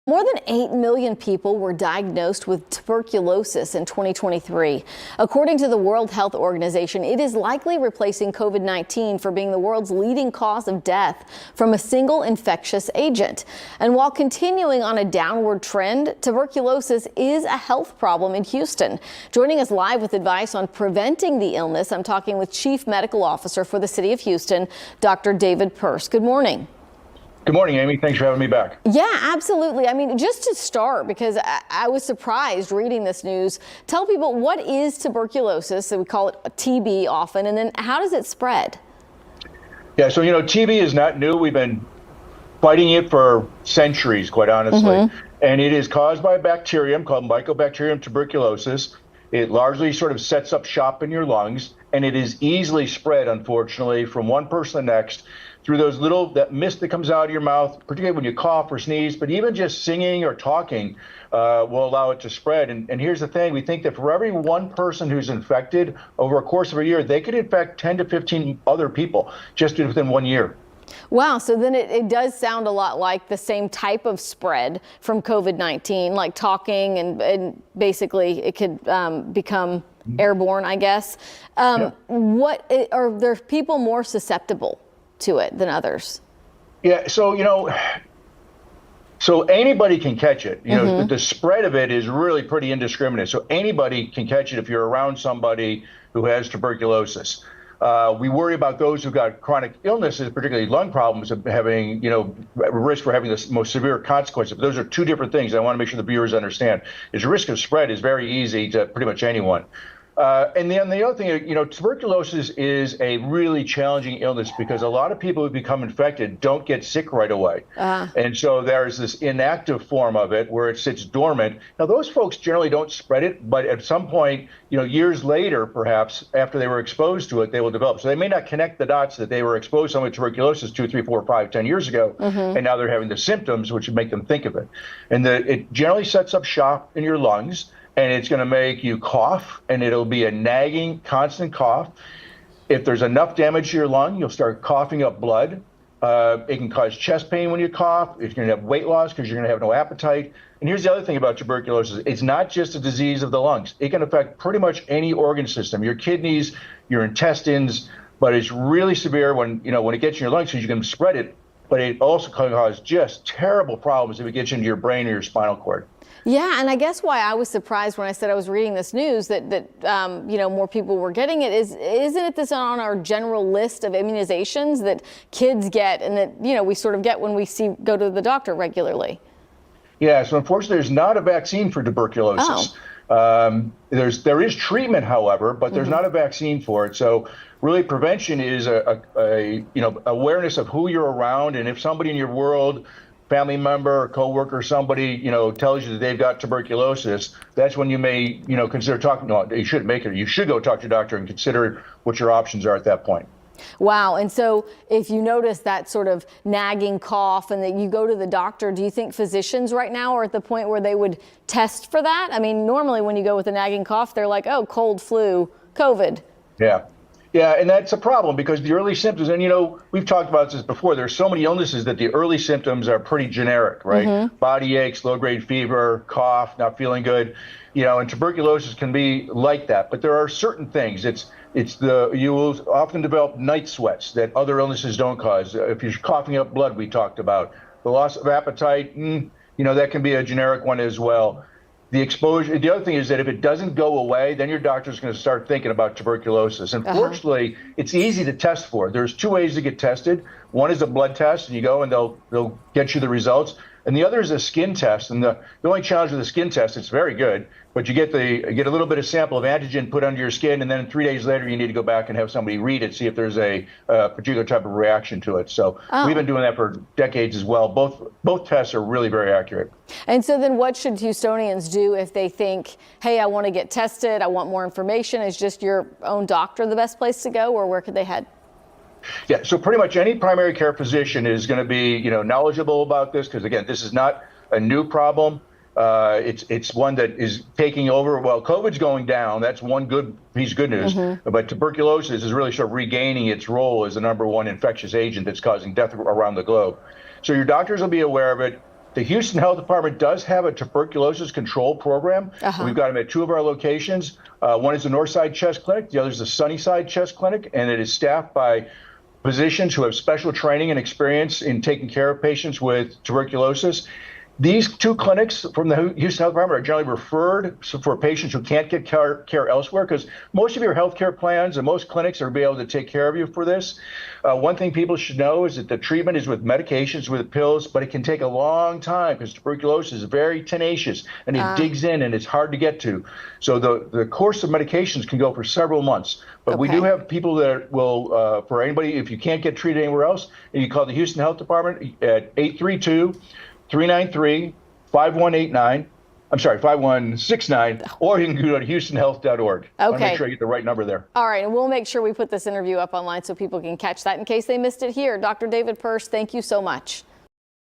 More than 8 million people were diagnosed with tuberculosis in 2023. According to the World Health Organization, it is likely replacing COVID-19 for being the world's leading cause of death from a single infectious agent. And while continuing on a downward trend, tuberculosis is a health problem in Houston. Joining us live with advice on preventing the illness, I'm talking with Chief Medical Officer for the City of Houston, Dr. David Purse. Good morning. Good morning, Amy. Thanks for having me back. Yeah, absolutely. I mean, just to start, because I was surprised reading this news, tell people, what is tuberculosis? So we call it TB often, and then how does it spread? Yeah, so, TB is not new. We've been fighting it for centuries, quite honestly. And it is caused by a bacterium called Mycobacterium tuberculosis. It largely sort of sets up shop in your lungs, and it is easily spread, unfortunately, from one person to the next through that mist that comes out of your mouth, particularly when you cough or sneeze, but even just singing or talking will allow it to spread. And here's the thing, we think that for every one person who's infected over a course of a year, they could infect 10 to 15 other people just within 1 year. Wow, so then it does sound a lot like the same type of spread from COVID-19, like talking and basically it could become airborne, I guess. What are there people more susceptible to it than others? Yeah, so so anybody can catch it. The spread of it is really pretty indiscriminate. So anybody can catch it if you're around somebody who has tuberculosis. We worry about those who've got chronic illnesses, particularly lung problems, of having, risk for having the most severe consequences. But those are two different things. I want to make sure the viewers understand. The risk of spread is very easy to pretty much anyone. And then the other thing, tuberculosis is a really challenging illness because a lot of people who become infected don't get sick right away. And so there's this inactive form of it where it sits dormant. Now, those folks generally don't spread it, but at some point, years later, perhaps after they were exposed to it, they will develop. So they may not connect the dots that they were exposed to someone with tuberculosis 2, 3, 4, 5, 10 years ago, and now they're having the symptoms, which would make them think of it. And it generally sets up shop in your lungs. And it's going to make you cough, and it'll be a nagging, constant cough. If there's enough damage to your lung, you'll start coughing up blood. It can cause chest pain when you cough. You're going to have weight loss because you're going to have no appetite. And here's the other thing about tuberculosis. It's not just a disease of the lungs. It can affect pretty much any organ system, your kidneys, your intestines, but it's really severe when it gets in your lungs because you can spread it, but it also can cause just terrible problems if it gets into your brain or your spinal cord. Yeah, and I guess why I was surprised when I said I was reading this news that more people were getting it isn't it this on our general list of immunizations that kids get and that we sort of get when we go to the doctor regularly? Yeah, so unfortunately there's not a vaccine for tuberculosis. There is treatment, however, but there's not a vaccine for it. So really prevention is awareness of who you're around, and if somebody in your world, family member or coworker, somebody, tells you that they've got tuberculosis, that's when you may, consider talking. No, you shouldn't make it. You should go talk to your doctor and consider what your options are at that point. Wow. And so if you notice that sort of nagging cough and that you go to the doctor, do you think physicians right now are at the point where they would test for that? I mean, normally when you go with a nagging cough, they're like, oh, cold, flu, COVID. Yeah, and that's a problem because the early symptoms, and we've talked about this before, there's so many illnesses that the early symptoms are pretty generic, right? Body aches, low-grade fever, cough, not feeling good, and tuberculosis can be like that. But there are certain things. You will often develop night sweats that other illnesses don't cause. If you're coughing up blood, we talked about. The loss of appetite, that can be a generic one as well. The exposure. The other thing is that if it doesn't go away, then your doctor's going to start thinking about tuberculosis. And fortunately, it's easy to test for. There's two ways to get tested. One is a blood test, and you go and they'll get you the results. And the other is a skin test. And the only challenge with the skin test, it's very good, but you get a little bit of sample of antigen put under your skin, and then 3 days later you need to go back and have somebody read it, see if there's a particular type of reaction to it. So we've been doing that for decades as well. Both tests are really very accurate. And so then what should Houstonians do if they think, hey, I want to get tested, I want more information? Is just your own doctor the best place to go, or where could they head? Yeah, so pretty much any primary care physician is going to be, knowledgeable about this because, again, this is not a new problem. It's one that is taking over. Well, COVID's going down. That's one good piece of good news. But tuberculosis is really sort of regaining its role as the #1 infectious agent that's causing death around the globe. So your doctors will be aware of it. The Houston Health Department does have a tuberculosis control program. We've got them at 2 of our locations. One is the Northside Chest Clinic. The other is the Sunnyside Chest Clinic, and it is staffed by physicians who have special training and experience in taking care of patients with tuberculosis. These 2 clinics from the Houston Health Department are generally referred for patients who can't get care elsewhere, because most of your health care plans and most clinics are going to be able to take care of you for this. One thing people should know is that the treatment is with medications, with pills, but it can take a long time because tuberculosis is very tenacious and it digs in and it's hard to get to. So the course of medications can go for several months. But we do have people that will, for anybody, if you can't get treated anywhere else, you call the Houston Health Department at 832-393-5189. I'm sorry, 5169, or you can go to houstonhealth.org. Okay. I want to make sure I get the right number there. All right, and we'll make sure we put this interview up online so people can catch that in case they missed it here. Dr. David Persch, thank you so much.